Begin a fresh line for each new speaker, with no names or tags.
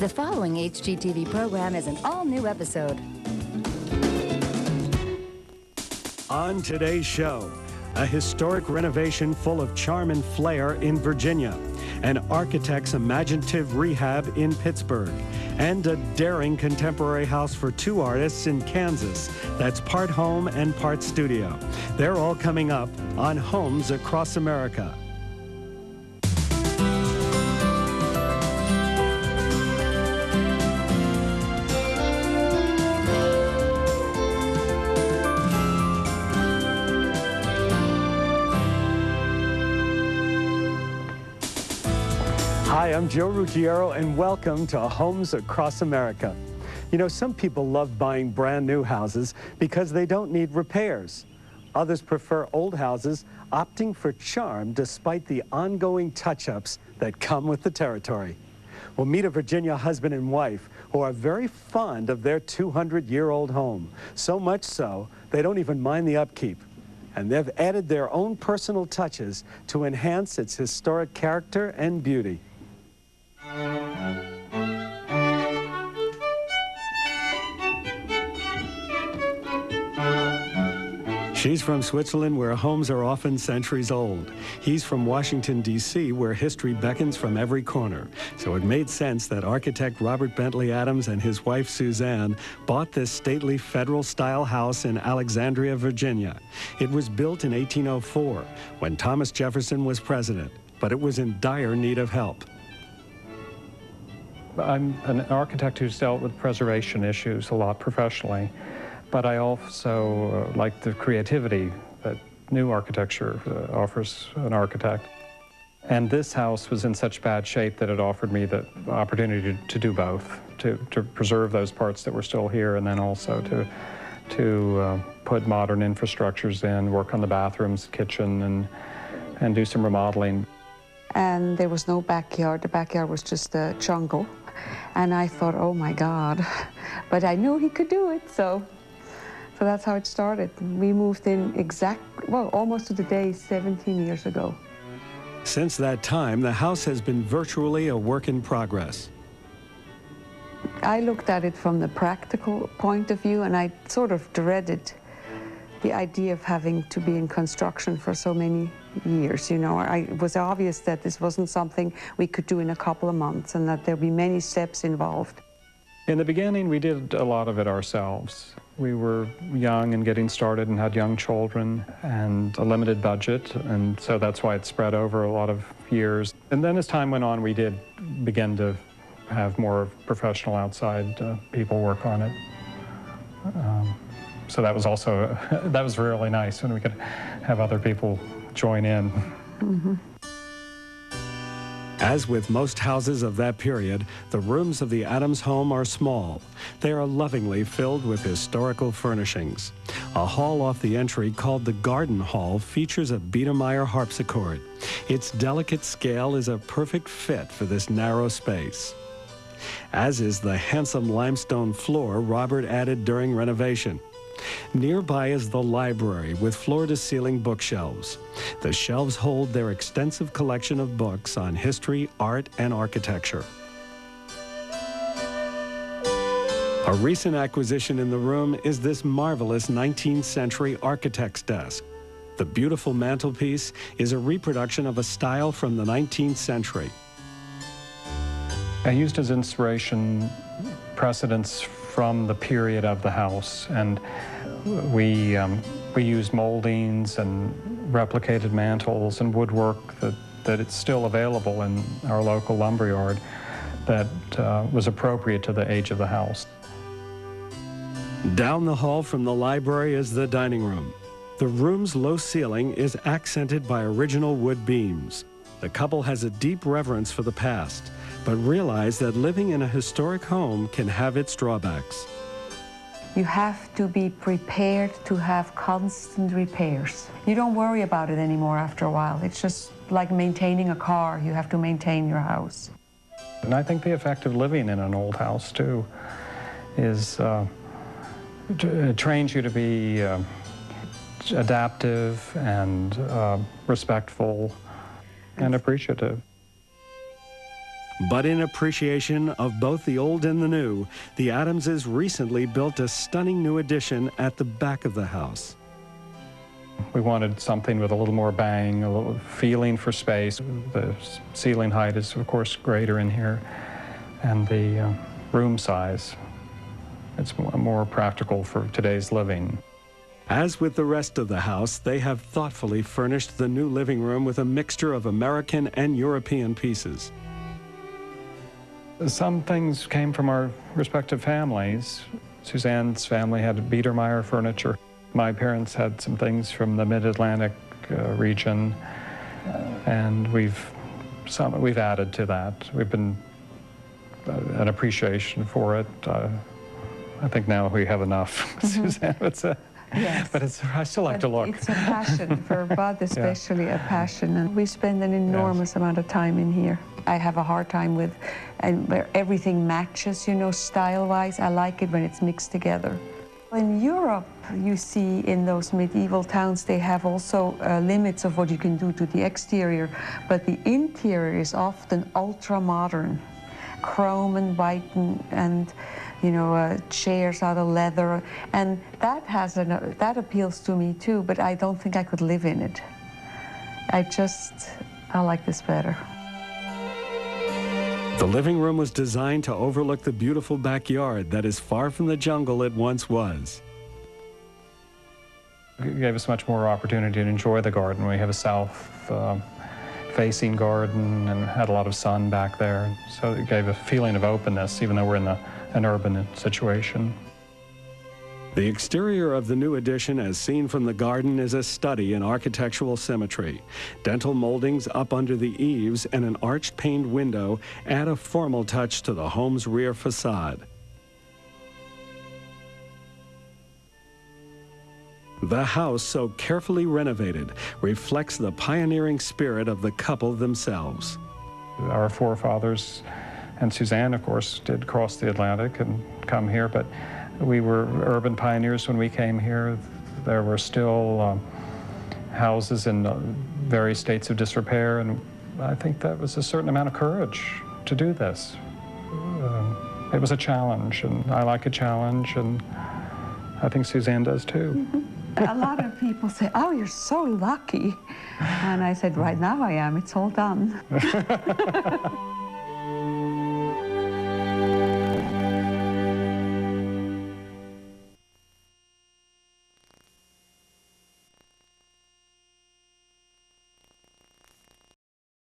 The following HGTV program is an all-new episode.
On today's show, a historic renovation full of charm and flair in Virginia, an architect's imaginative rehab in Pittsburgh, and a daring contemporary house for two artists in Kansas that's part home and part studio. They're all coming up on Homes Across America. Hi, I'm Joe Ruggiero, and welcome to Homes Across America. You know, some people love buying brand new houses because they don't need repairs. Others prefer old houses, opting for charm despite the ongoing touch-ups that come with the territory. We'll meet a Virginia husband and wife who are very fond of their 200-year-old home. So much so, they don't even mind the upkeep. And they've added their own personal touches to enhance its historic character and beauty. She's from Switzerland, where homes are often centuries old. He's from Washington, D.C., where history beckons from every corner. So it made sense that architect Robert Bentley Adams and his wife Suzanne bought this stately federal-style house in Alexandria, Virginia. It was built in 1804, when Thomas Jefferson was president, but it was in dire need of help.
I'm an architect who's dealt with preservation issues a lot professionally, but I also like the creativity that new architecture offers an architect. And this house was in such bad shape that it offered me the opportunity to do both, to preserve those parts that were still here, and then also to put modern infrastructures in, work on the bathrooms, kitchen, and do some remodeling.
And there was no backyard. The backyard was just a jungle. And I thought, oh my God. But I knew he could do it, so that's how it started. We moved in almost to the day 17 years ago.
Since that time, the house has been virtually a work in progress.
I looked at it from the practical point of view, and I sort of dreaded the idea of having to be in construction for so many years. You know, it was obvious that this wasn't something we could do in a couple of months, and that there'd be many steps involved.
In the beginning, we did a lot of it ourselves. We were young and getting started and had young children and a limited budget, and so that's why it spread over a lot of years. And then as time went on, we did begin to have more professional outside people work on it. So that was also, that was really nice when we could have other people join in.
Mm-hmm.
As with most houses of that period, the rooms of the Adams home are small. They are lovingly filled with historical furnishings. A hall off the entry called the Garden Hall features a Biedermeier harpsichord. Its delicate scale is a perfect fit for this narrow space, as is the handsome limestone floor Robert added during renovation. Nearby is the library with floor-to-ceiling bookshelves. The shelves hold their extensive collection of books on history, art, and architecture. A recent acquisition in the room is this marvelous 19th century architect's desk. The beautiful mantelpiece is a reproduction of a style from the 19th century.
I used as inspiration precedents from the period of the house, and we used moldings and replicated mantels and woodwork that it's still available in our local lumberyard that was appropriate to the age of the house.
Down the hall from the library is the dining room. The room's low ceiling is accented by original wood beams. The couple has a deep reverence for the past, but realize that living in a historic home can have its drawbacks.
You have to be prepared to have constant repairs. You don't worry about it anymore after a while. It's just like maintaining a car. You have to maintain your house.
And I think the effect of living in an old house, too, is it trains you to be adaptive and respectful and appreciative.
But in appreciation of both the old and the new, the Adamses recently built a stunning new addition at the back of the house.
We wanted something with a little more bang, a little feeling for space. The ceiling height is, of course, greater in here, and the room size, it's more practical for today's living.
As with the rest of the house, they have thoughtfully furnished the new living room with a mixture of American and European pieces.
Some things came from our respective families. Suzanne's family had Biedermeier furniture. My parents had some things from the Mid-Atlantic region, and we've added to that. We've been an appreciation for it. I think now we have enough, Suzanne would say.
Yes.
But I still like to look.
It's a passion, for Bud especially, a passion, and we spend an enormous amount of time in here. I have a hard time with, and where everything matches, you know, style-wise. I like it when it's mixed together. In Europe, you see in those medieval towns, they have also limits of what you can do to the exterior, but the interior is often ultra-modern. Chrome and white and you know, chairs out of leather, and that appeals to me too, but I don't think I could live in it. I like this better.
The living room was designed to overlook the beautiful backyard that is far from the jungle it once was.
It gave us much more opportunity to enjoy the garden. We have a south-facing garden and had a lot of sun back there, so it gave a feeling of openness, even though we're in an urban situation.
The exterior of the new addition, as seen from the garden, is a study in architectural symmetry. Dental moldings up under the eaves and an arched paned window add a formal touch to the home's rear facade. The house, so carefully renovated, reflects the pioneering spirit of the couple themselves.
Our forefathers and Suzanne, of course, did cross the Atlantic and come here, but we were urban pioneers when we came here. There were still houses in various states of disrepair, and I think that was a certain amount of courage to do this. It was a challenge, and I like a challenge, and I think Suzanne does too.
A lot of people say, "Oh, you're so lucky." And I said, right now I am. It's all done.